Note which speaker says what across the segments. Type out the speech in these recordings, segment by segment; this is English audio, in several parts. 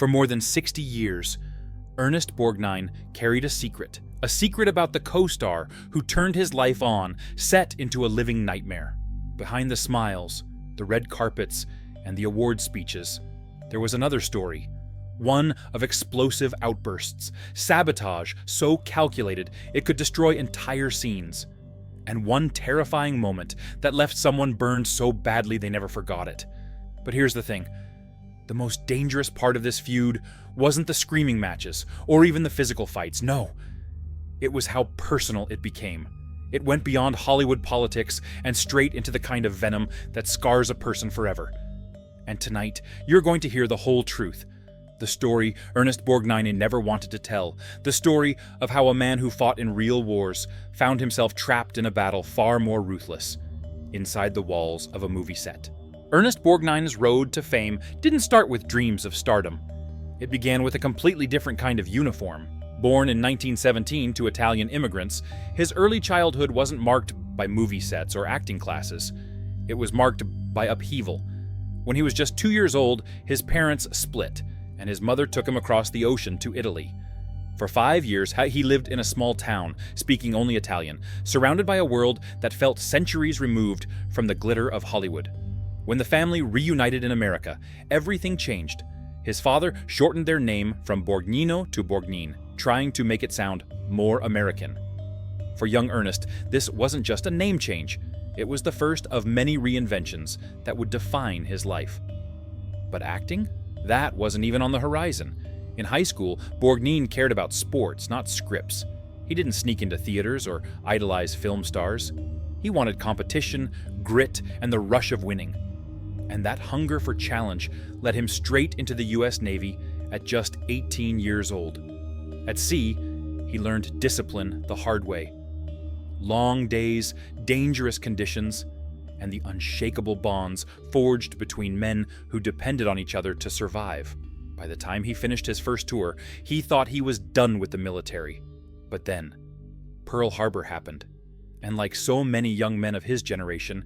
Speaker 1: For more than 60 years, Ernest Borgnine carried a secret about the co-star who turned his life on, set into a living nightmare. Behind the smiles, the red carpets, and the award speeches, there was another story, one of explosive outbursts, sabotage so calculated it could destroy entire scenes, and one terrifying moment that left someone burned so badly they never forgot it. But here's the thing. The most dangerous part of this feud wasn't the screaming matches or even the physical fights. No, it was how personal it became. It went beyond Hollywood politics and straight into the kind of venom that scars a person forever. And tonight, you're going to hear the whole truth. The story Ernest Borgnine never wanted to tell. The story of how a man who fought in real wars found himself trapped in a battle far more ruthless, inside the walls of a movie set. Ernest Borgnine's road to fame didn't start with dreams of stardom. It began with a completely different kind of uniform. Born in 1917 to Italian immigrants, his early childhood wasn't marked by movie sets or acting classes. It was marked by upheaval. When he was just 2 years old, his parents split, and his mother took him across the ocean to Italy. For 5 years, he lived in a small town, speaking only Italian, surrounded by a world that felt centuries removed from the glitter of Hollywood. When the family reunited in America, everything changed. His father shortened their name from Borgnino to Borgnine, trying to make it sound more American. For young Ernest, this wasn't just a name change. It was the first of many reinventions that would define his life. But acting? That wasn't even on the horizon. In high school, Borgnine cared about sports, not scripts. He didn't sneak into theaters or idolize film stars. He wanted competition, grit, and the rush of winning. And that hunger for challenge led him straight into the U.S. Navy at just 18 years old. At sea, he learned discipline the hard way. Long days, dangerous conditions, and the unshakable bonds forged between men who depended on each other to survive. By the time he finished his first tour, he thought he was done with the military. But then, Pearl Harbor happened. And like so many young men of his generation,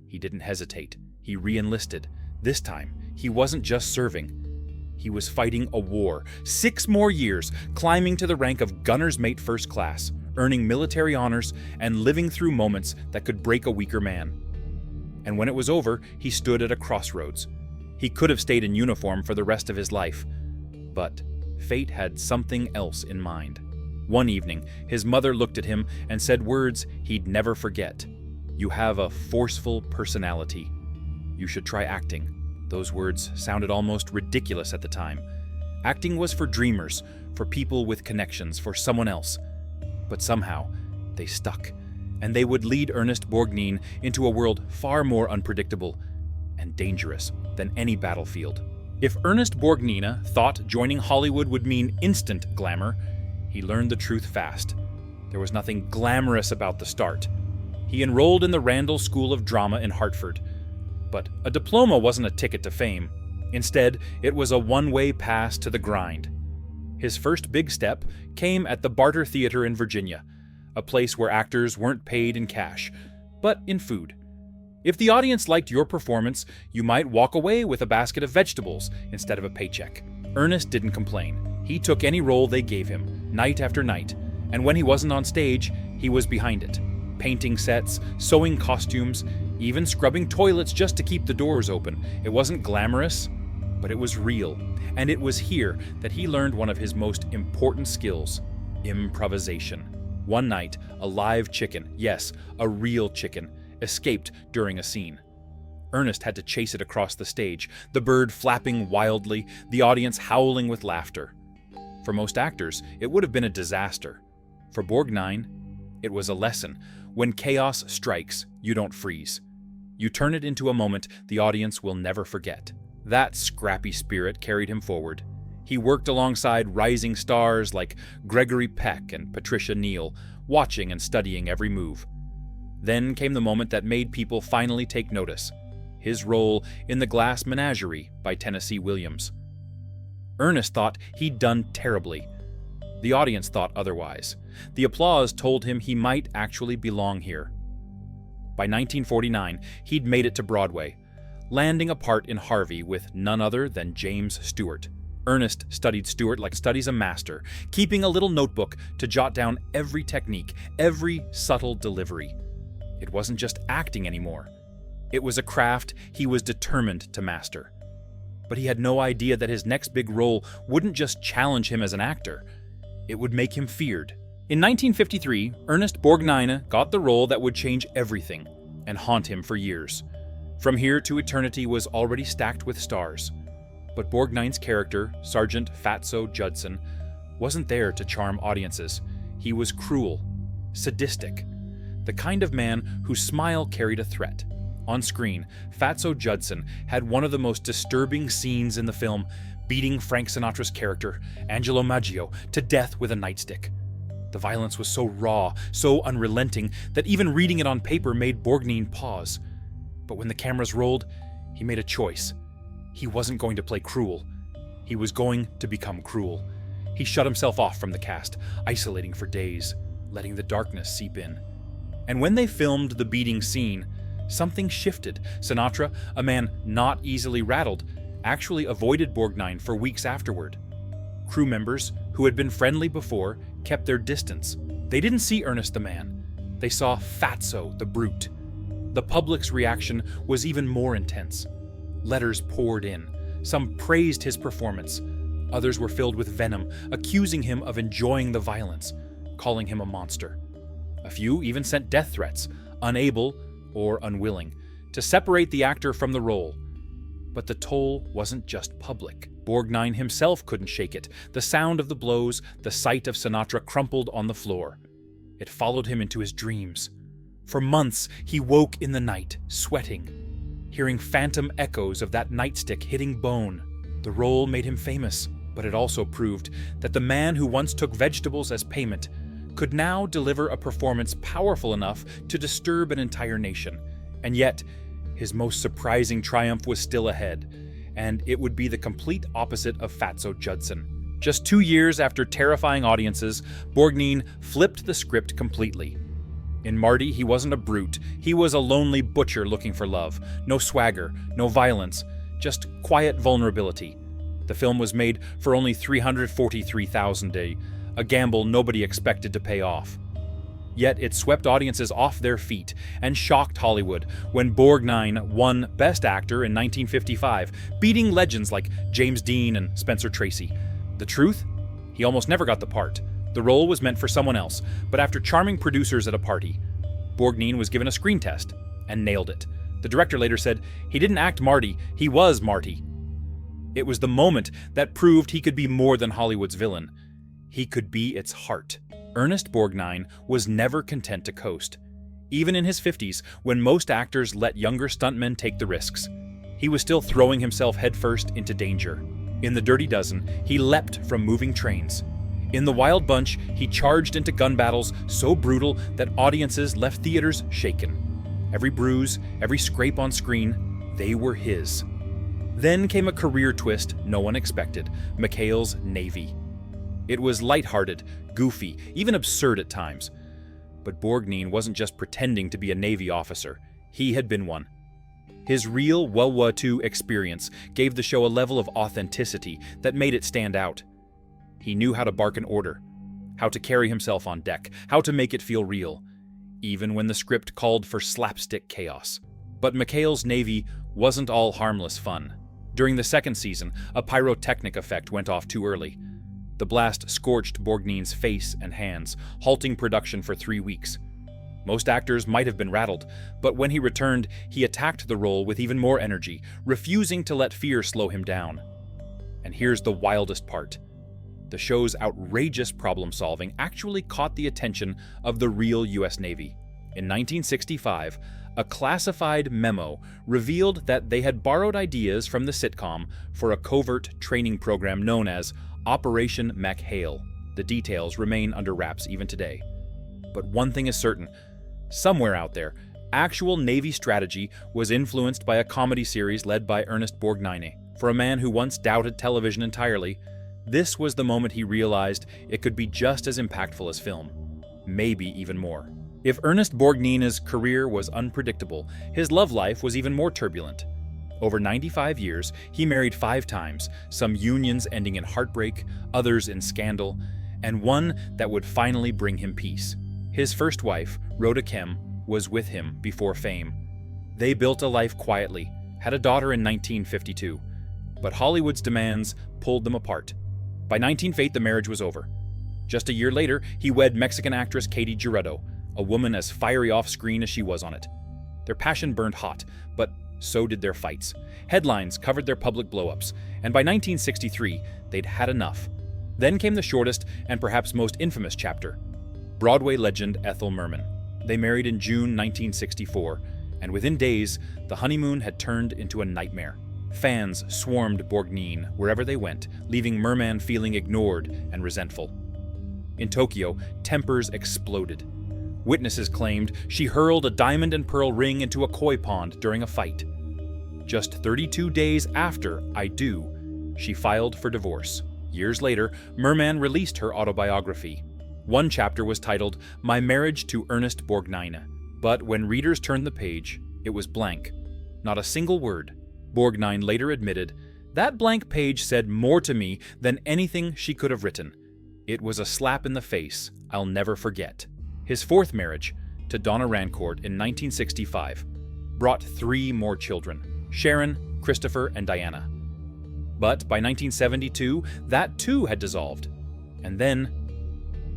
Speaker 1: he didn't hesitate. He re-enlisted. This time, he wasn't just serving. He was fighting a war. 6 more years, climbing to the rank of gunner's mate first class, earning military honors, and living through moments that could break a weaker man. And when it was over, he stood at a crossroads. He could have stayed in uniform for the rest of his life. But fate had something else in mind. One evening, his mother looked at him and said words he'd never forget. "You have a forceful personality. You should try acting." Those words sounded almost ridiculous at the time. Acting was for dreamers, for people with connections, for someone else. But somehow, they stuck, and they would lead Ernest Borgnine into a world far more unpredictable and dangerous than any battlefield. If Ernest Borgnine thought joining Hollywood would mean instant glamour, he learned the truth fast. There was nothing glamorous about the start. He enrolled in the Randall School of Drama in Hartford. But a diploma wasn't a ticket to fame. Instead, it was a one-way pass to the grind. His first big step came at the Barter Theater in Virginia, a place where actors weren't paid in cash, but in food. If the audience liked your performance, you might walk away with a basket of vegetables instead of a paycheck. Ernest didn't complain. He took any role they gave him, night after night, and when he wasn't on stage, he was behind it, painting sets, sewing costumes, even scrubbing toilets just to keep the doors open. It wasn't glamorous, but it was real, and it was here that he learned one of his most important skills: improvisation. One night, a live chicken, yes, a real chicken, escaped during a scene. Ernest had to chase it across the stage, the bird flapping wildly, the audience howling with laughter. For most actors, it would have been a disaster. For Borgnine, it was a lesson. When chaos strikes, you don't freeze. You turn it into a moment the audience will never forget. That scrappy spirit carried him forward. He worked alongside rising stars like Gregory Peck and Patricia Neal, watching and studying every move. Then came the moment that made people finally take notice: his role in The Glass Menagerie by Tennessee Williams. Ernest thought he'd done terribly. The audience thought otherwise. The applause told him he might actually belong here. By 1949, he'd made it to Broadway, landing a part in Harvey with none other than James Stewart. Ernest studied Stewart like studies a master, keeping a little notebook to jot down every technique, every subtle delivery. It wasn't just acting anymore. It was a craft he was determined to master. But he had no idea that his next big role wouldn't just challenge him as an actor. It would make him feared. In 1953, Ernest Borgnine got the role that would change everything and haunt him for years. From Here to Eternity was already stacked with stars. But Borgnine's character, Sergeant Fatso Judson, wasn't there to charm audiences. He was cruel, sadistic, the kind of man whose smile carried a threat. On screen, Fatso Judson had one of the most disturbing scenes in the film, beating Frank Sinatra's character, Angelo Maggio, to death with a nightstick. The violence was so raw, so unrelenting, that even reading it on paper made Borgnine pause. But when the cameras rolled, he made a choice. He wasn't going to play cruel. He was going to become cruel. He shut himself off from the cast, isolating for days, letting the darkness seep in. And when they filmed the beating scene, something shifted. Sinatra, a man not easily rattled, actually avoided Borgnine for weeks afterward. Crew members, who had been friendly before, kept their distance. They didn't see Ernest the man. They saw Fatso the brute. The public's reaction was even more intense. Letters poured in. Some praised his performance. Others were filled with venom, accusing him of enjoying the violence, calling him a monster. A few even sent death threats, unable, or unwilling, to separate the actor from the role. But the toll wasn't just public. Borgnine himself couldn't shake it. The sound of the blows, the sight of Sinatra crumpled on the floor. It followed him into his dreams. For months, he woke in the night, sweating, hearing phantom echoes of that nightstick hitting bone. The role made him famous, but it also proved that the man who once took vegetables as payment could now deliver a performance powerful enough to disturb an entire nation. And yet, his most surprising triumph was still ahead, and it would be the complete opposite of Fatso Judson. Just 2 years after terrifying audiences, Borgnine flipped the script completely. In Marty, he wasn't a brute. He was a lonely butcher looking for love. No swagger, no violence, just quiet vulnerability. The film was made for only $343,000, a gamble nobody expected to pay off. Yet it swept audiences off their feet and shocked Hollywood when Borgnine won Best Actor in 1955, beating legends like James Dean and Spencer Tracy. The truth? He almost never got the part. The role was meant for someone else, but after charming producers at a party, Borgnine was given a screen test and nailed it. The director later said, "He didn't act Marty, he was Marty." It was the moment that proved he could be more than Hollywood's villain. He could be its heart. Ernest Borgnine was never content to coast. Even in his 50s, when most actors let younger stuntmen take the risks, he was still throwing himself headfirst into danger. In The Dirty Dozen, he leapt from moving trains. In The Wild Bunch, he charged into gun battles so brutal that audiences left theaters shaken. Every bruise, every scrape on screen, they were his. Then came a career twist no one expected, McHale's Navy. It was lighthearted, goofy, even absurd at times. But Borgnine wasn't just pretending to be a Navy officer. He had been one. His real World War II experience gave the show a level of authenticity that made it stand out. He knew how to bark an order, how to carry himself on deck, how to make it feel real, even when the script called for slapstick chaos. But McHale's Navy wasn't all harmless fun. During the second season, a pyrotechnic effect went off too early. The blast scorched Borgnine's face and hands, halting production for 3 weeks. Most actors might have been rattled, but when he returned, he attacked the role with even more energy, refusing to let fear slow him down. And here's the wildest part. The show's outrageous problem-solving actually caught the attention of the real U.S. Navy. In 1965, a classified memo revealed that they had borrowed ideas from the sitcom for a covert training program known as Operation McHale. The details remain under wraps even today. But one thing is certain. Somewhere out there, actual Navy strategy was influenced by a comedy series led by Ernest Borgnine. For a man who once doubted television entirely, this was the moment he realized it could be just as impactful as film. Maybe even more. If Ernest Borgnine's career was unpredictable, his love life was even more turbulent. Over 95 years, he married 5 times, some unions ending in heartbreak, others in scandal, and one that would finally bring him peace. His first wife, Rhoda Kemp, was with him before fame. They built a life quietly, had a daughter in 1952, but Hollywood's demands pulled them apart. By 1958, the marriage was over. Just a year later, he wed Mexican actress Katy Giretto, a woman as fiery off-screen as she was on it. Their passion burned hot, but so did their fights. Headlines covered their public blow-ups, and by 1963, they'd had enough. Then came the shortest and perhaps most infamous chapter. Broadway legend Ethel Merman. They married in June 1964, and within days, the honeymoon had turned into a nightmare. Fans swarmed Borgnine wherever they went, leaving Merman feeling ignored and resentful. In Tokyo, tempers exploded. Witnesses claimed she hurled a diamond and pearl ring into a koi pond during a fight. Just 32 days after I Do, she filed for divorce. Years later, Merman released her autobiography. One chapter was titled My Marriage to Ernest Borgnine, but when readers turned the page, it was blank. Not a single word. Borgnine later admitted, "That blank page said more to me than anything she could have written. It was a slap in the face I'll never forget." His fourth marriage, to Donna Rancourt in 1965, brought 3 more children, Sharon, Christopher, and Diana. But by 1972, that too had dissolved. And then,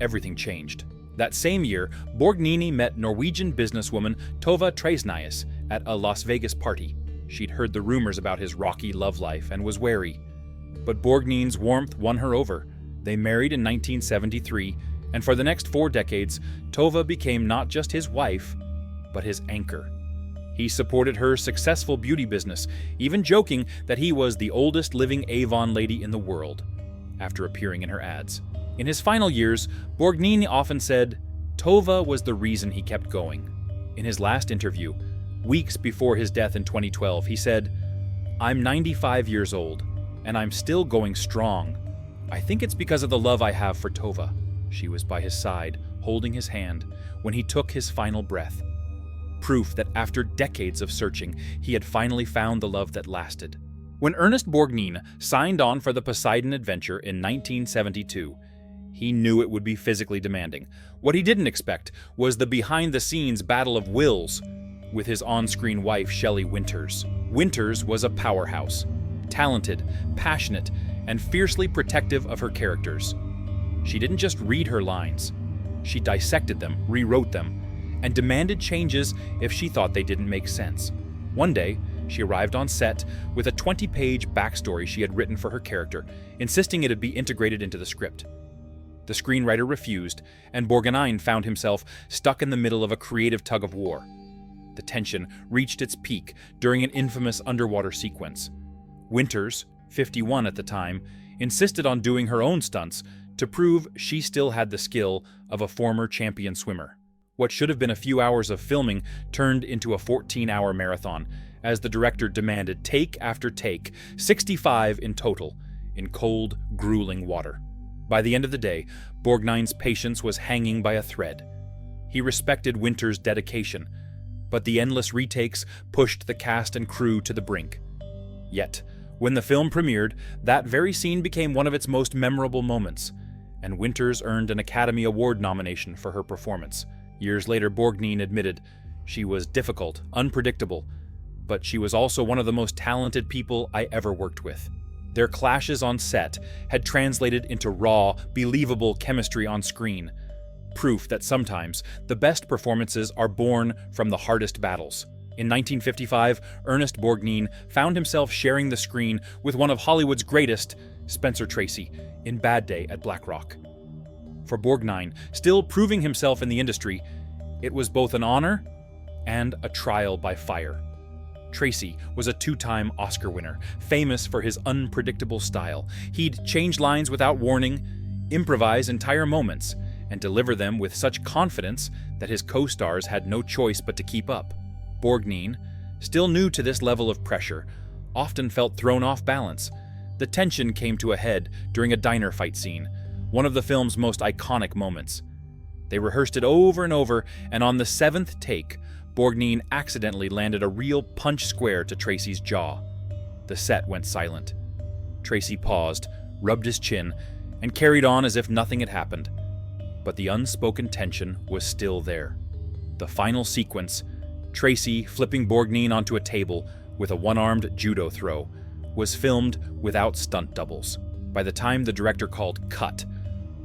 Speaker 1: everything changed. That same year, Borgnine met Norwegian businesswoman Tove Tresnius at a Las Vegas party. She'd heard the rumors about his rocky love life and was wary. But Borgnine's warmth won her over. They married in 1973, and for the next 4 decades, Tove became not just his wife, but his anchor. He supported her successful beauty business, even joking that he was the oldest living Avon lady in the world, after appearing in her ads. In his final years, Borgnine often said, Tove was the reason he kept going. In his last interview, weeks before his death in 2012, he said, "I'm 95 years old, and I'm still going strong. I think it's because of the love I have for Tove." She was by his side, holding his hand, when he took his final breath. Proof that after decades of searching, he had finally found the love that lasted. When Ernest Borgnine signed on for the Poseidon adventure in 1972, he knew it would be physically demanding. What he didn't expect was the behind-the-scenes battle of wills with his on-screen wife, Shelley Winters. Winters was a powerhouse, talented, passionate, and fiercely protective of her characters. She didn't just read her lines. She dissected them, rewrote them, and demanded changes if she thought they didn't make sense. One day, she arrived on set with a 20-page backstory she had written for her character, insisting it be integrated into the script. The screenwriter refused, and Borgnine found himself stuck in the middle of a creative tug-of-war. The tension reached its peak during an infamous underwater sequence. Winters, 51 at the time, insisted on doing her own stunts to prove she still had the skill of a former champion swimmer. What should have been a few hours of filming turned into a 14-hour marathon, as the director demanded take after take, 65 in total, in cold, grueling water. By the end of the day, Borgnine's patience was hanging by a thread. He respected Winters' dedication, but the endless retakes pushed the cast and crew to the brink. Yet, when the film premiered, that very scene became one of its most memorable moments, and Winters earned an Academy Award nomination for her performance. Years later, Borgnine admitted she was difficult, unpredictable, but she was also one of the most talented people I ever worked with. Their clashes on set had translated into raw, believable chemistry on screen, proof that sometimes the best performances are born from the hardest battles. In 1955, Ernest Borgnine found himself sharing the screen with one of Hollywood's greatest, Spencer Tracy, in Bad Day at Black Rock. For Borgnine, still proving himself in the industry, it was both an honor and a trial by fire. Tracy was a 2-time Oscar winner, famous for his unpredictable style. He'd change lines without warning, improvise entire moments, and deliver them with such confidence that his co-stars had no choice but to keep up. Borgnine, still new to this level of pressure, often felt thrown off balance. The tension came to a head during a diner fight scene, one of the film's most iconic moments. They rehearsed it over and over, and on the 7th take, Borgnine accidentally landed a real punch square to Tracy's jaw. The set went silent. Tracy paused, rubbed his chin, and carried on as if nothing had happened. But the unspoken tension was still there. The final sequence, Tracy flipping Borgnine onto a table with a one-armed judo throw, was filmed without stunt doubles. By the time the director called cut,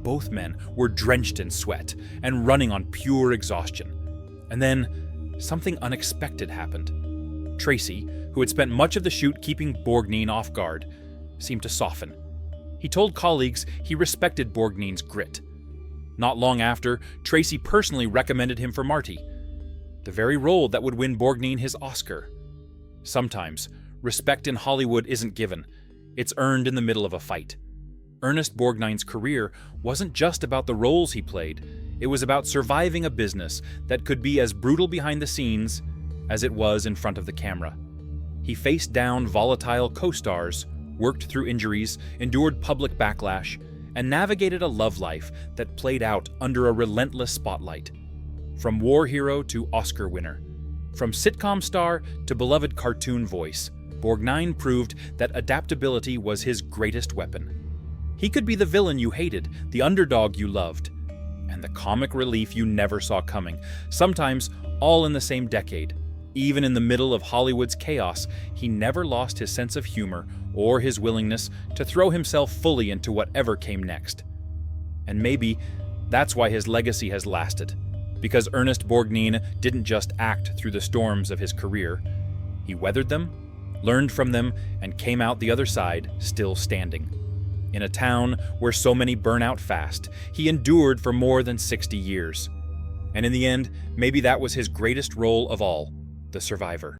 Speaker 1: both men were drenched in sweat and running on pure exhaustion. And then, something unexpected happened. Tracy, who had spent much of the shoot keeping Borgnine off guard, seemed to soften. He told colleagues he respected Borgnine's grit. Not long after, Tracy personally recommended him for Marty, the very role that would win Borgnine his Oscar. Sometimes, respect in Hollywood isn't given. It's earned in the middle of a fight. Ernest Borgnine's career wasn't just about the roles he played. It was about surviving a business that could be as brutal behind the scenes as it was in front of the camera. He faced down volatile co-stars, worked through injuries, endured public backlash, and navigated a love life that played out under a relentless spotlight. From war hero to Oscar winner, from sitcom star to beloved cartoon voice, Borgnine proved that adaptability was his greatest weapon. He could be the villain you hated, the underdog you loved, and the comic relief you never saw coming, sometimes all in the same decade. Even in the middle of Hollywood's chaos, he never lost his sense of humor or his willingness to throw himself fully into whatever came next. And maybe that's why his legacy has lasted, because Ernest Borgnine didn't just act through the storms of his career. He weathered them, learned from them, and came out the other side still standing. In a town where so many burn out fast, he endured for more than 60 years. And in the end, maybe that was his greatest role of all, the survivor.